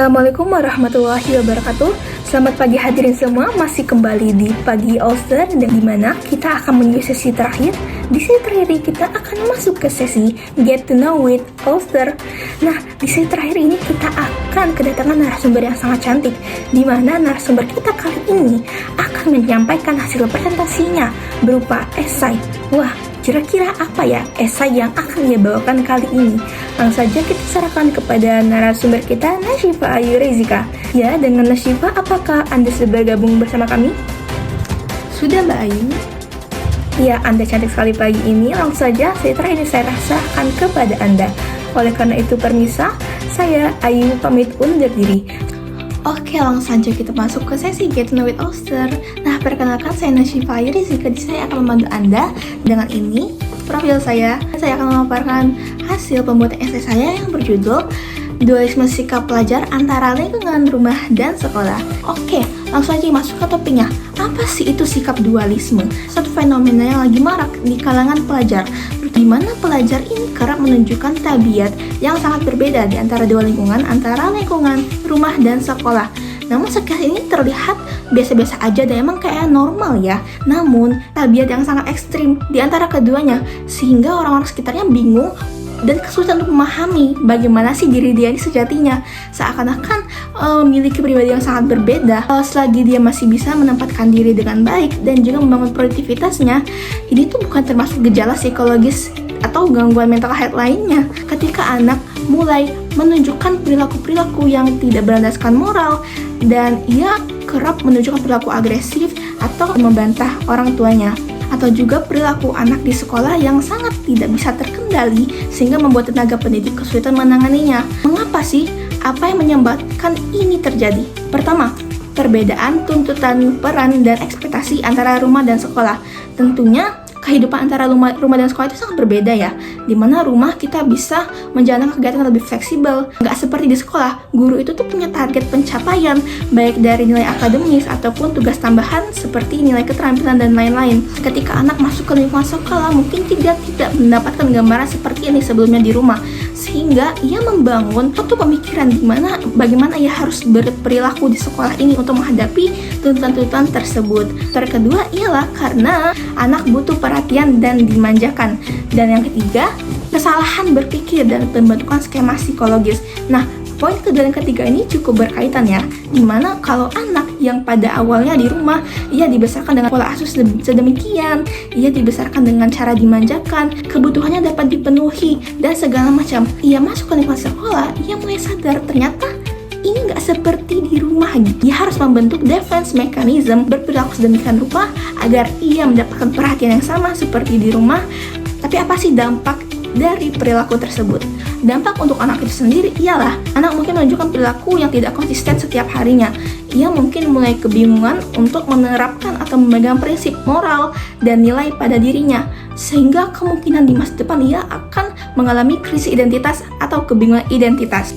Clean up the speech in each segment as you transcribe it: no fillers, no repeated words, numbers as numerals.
Assalamualaikum warahmatullahi wabarakatuh. Selamat pagi hadirin semua, masih kembali di Pagi Oster, dan dimana kita akan menuju sesi terakhir. Di sesi terakhir kita akan masuk ke sesi Get to Know with Oster. Nah, di sesi terakhir ini kita akan kedatangan narasumber yang sangat cantik, dimana narasumber kita kali ini akan menyampaikan hasil presentasinya berupa esai. Wah, kira-kira apa ya esai yang akan dia bawakan kali ini? Langsung saja kita serahkan kepada narasumber kita, Nashifa Ayu Rezika. Ya, dengan Nashifa, apakah Anda sudah bergabung bersama kami? Sudah, Mbak Ayu? Ya, Anda cantik sekali pagi ini. Langsung saja setelah ini saya rasakan kepada Anda. Oleh karena itu permisa, saya Ayu pamit undur diri. Oke, langsung saja kita masuk ke sesi Get to Know with Oster. Nah, perkenalkan saya Nashifa Ayu Rezika. Saya akan membantu Anda dengan ini profil saya. Saya akan memaparkan hasil pembuatan esai saya yang berjudul Dualisme Sikap Pelajar Antara Lingkungan Rumah dan Sekolah. Oke, langsung aja masuk ke topiknya. Apa sih itu sikap dualisme? Satu fenomena yang lagi marak di kalangan pelajar, di mana pelajar ini kerap menunjukkan tabiat yang sangat berbeda di antara dua lingkungan, antara lingkungan rumah dan sekolah. Namun sekilas ini terlihat biasa-biasa aja dan emang kayak normal ya. Namun tabiat yang sangat ekstrim di antara keduanya, sehingga orang-orang sekitarnya bingung dan kesulitan untuk memahami bagaimana sih diri dia ini sejatinya. Seakan-akan memiliki pribadi yang sangat berbeda. Selagi dia masih bisa menempatkan diri dengan baik dan juga membangun produktivitasnya, ini tuh bukan termasuk gejala psikologis atau gangguan mental health lainnya. Ketika anak mulai menunjukkan perilaku-perilaku yang tidak berlandaskan moral, dan ia kerap menunjukkan perilaku agresif atau membantah orang tuanya, atau juga perilaku anak di sekolah yang sangat tidak bisa terkendali sehingga membuat tenaga pendidik kesulitan menanganinya. Mengapa sih? Apa yang menyebabkan ini terjadi? Pertama, perbedaan tuntutan peran dan ekspektasi antara rumah dan sekolah. Tentunya kehidupan antara rumah dan sekolah itu sangat berbeda ya, dimana rumah kita bisa menjalankan kegiatan lebih fleksibel. Nggak seperti di sekolah, guru itu tuh punya target pencapaian baik dari nilai akademis ataupun tugas tambahan seperti nilai keterampilan dan lain-lain. Ketika anak masuk ke lingkungan sekolah, mungkin tidak mendapatkan gambaran seperti ini sebelumnya di rumah, sehingga ia membangun suatu pemikiran bagaimana ia harus berperilaku di sekolah ini untuk menghadapi tuntutan-tuntutan tersebut. Kedua ialah karena anak butuh perhatian dan dimanjakan. Dan yang ketiga, kesalahan berpikir dan pembentukan skema psikologis. Nah, poin kedua dan ketiga ini cukup berkaitan ya, dimana kalau anak yang pada awalnya di rumah ia dibesarkan dengan pola asuh sedemikian, ia dibesarkan dengan cara dimanjakan, kebutuhannya dapat dipenuhi dan segala macam. Ia masuk ke lingkungan sekolah, ia mulai sadar ternyata ini nggak seperti di rumah. Dia harus membentuk defense mechanism, berperilaku sedemikian rupa agar ia mendapatkan perhatian yang sama seperti di rumah. Tapi apa sih dampak dari perilaku tersebut? Dampak untuk anak itu sendiri ialah anak mungkin menunjukkan perilaku yang tidak konsisten setiap harinya. Ia mungkin mulai kebingungan untuk menerapkan atau memegang prinsip moral dan nilai pada dirinya, sehingga kemungkinan di masa depan ia akan mengalami krisis identitas atau kebingungan identitas.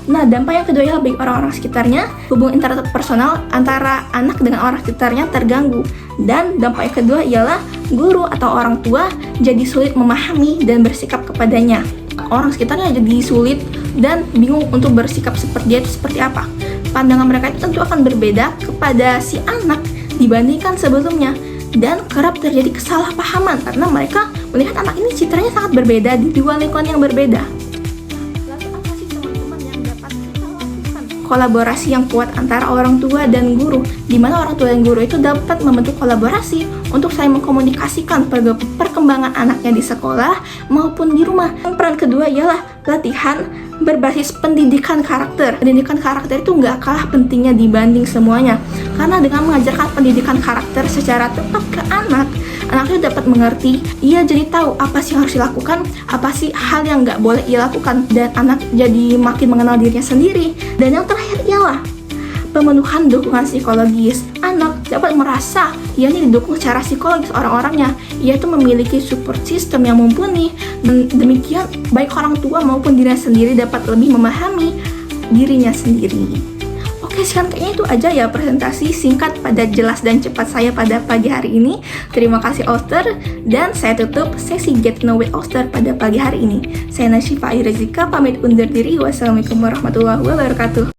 Nah, dampak yang kedua ialah bagi orang-orang sekitarnya, hubungan interpersonal antara anak dengan orang sekitarnya terganggu. Dan dampak yang kedua ialah guru atau orang tua jadi sulit memahami dan bersikap kepadanya. Orang sekitarnya jadi sulit dan bingung untuk bersikap seperti dia itu seperti apa. Pandangan mereka itu tentu akan berbeda kepada si anak dibandingkan sebelumnya, dan kerap terjadi kesalahpahaman karena mereka melihat anak ini citranya sangat berbeda di dua lingkungan yang berbeda. Kolaborasi yang kuat antara orang tua dan guru, di mana orang tua dan guru itu dapat membentuk kolaborasi untuk saling mengkomunikasikan perkembangan anaknya di sekolah maupun di rumah. Peran kedua ialah latihan berbasis pendidikan karakter. Pendidikan karakter itu nggak kalah pentingnya dibanding semuanya, karena dengan mengajarkan pendidikan karakter secara tepat ke anak itu dapat mengerti, ia jadi tahu apa sih yang harus dilakukan, apa sih hal yang nggak boleh ia lakukan, dan anak jadi makin mengenal dirinya sendiri. Dan yang terakhir ialah pemenuhan dukungan psikologis. Anak dapat merasa ia ini didukung secara psikologis orang-orangnya, ia itu memiliki support system yang mumpuni, dan demikian baik orang tua maupun dirinya sendiri dapat lebih memahami dirinya sendiri. Oke, sekian kayaknya itu aja ya presentasi singkat, padat, jelas, dan cepat saya pada pagi hari ini. Terima kasih Oster, dan saya tutup sesi Get to Know with Oster pada pagi hari ini. Saya Nashifa Ayu Rezika, pamit undur diri. Wassalamualaikum warahmatullahi wabarakatuh.